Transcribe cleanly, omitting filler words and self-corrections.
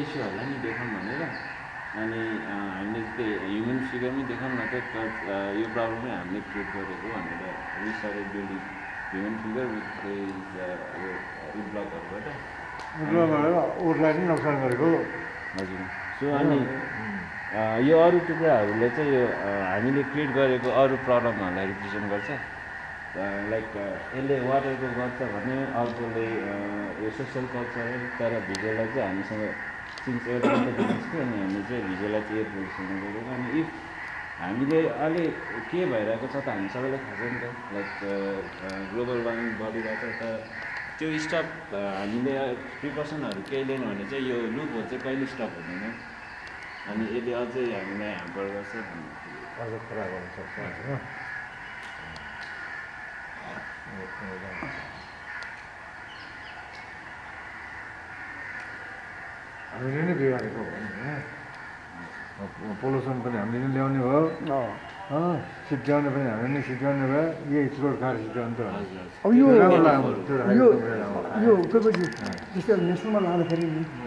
इस्युहरूलाई नि देखाउँ भनेर अनि हामीले त्यही ह्युमन फिगरमै देखाउँ न त यो प्रब्लमै हामीले क्रिएट गरेको भनेर we started building human figure with यो ब्लकहरूबाट उसलाई नै नोक्सान गरेको हजुर सो अनि यो अरू टुक्राहरूले चाहिँ यो हामीले क्रिएट गरेको अरू प्रब्लमहरूलाई रिप्रेजेन्ट गर्छ लाइक यसले वाटरको गर्छ भने अर्कोले यो सोसल कल्चर तर भिजुअललाई चाहिँ हामीसँग सिन्स एउटा मात्रै डिफरेन्स थियो अनि हामीले चाहिँ भिजुअललाई चाहिँ एयर पोल्युसन गरेको अनि इफ हामीले अहिले के भइरहेको छ त हामी सबैलाई थाहा छ नि त लाइक ग्लोबल वार्मिङ बढिरहेको छ तर त्यो स्टप हामीले प्रिकसनहरू केही लिएन भने चाहिँ यो लुप हो चाहिँ कहिले स्टप हुँदैन अनि यसले अझै हामीलाई ह्याम्पर गर्छ अझ खराब गर्न सक्छ होइन हामीले नै बिगारेको हो नि पोल्युसन पनि हामीले नै ल्याउने भयो सिद्ध्याउने पनि हामीले नै सिद्ध्याउने भयो यही चुरोट खाएर सिद्ध्याउने त अब यो जस्तै नेसनलमा लाँदाखेरि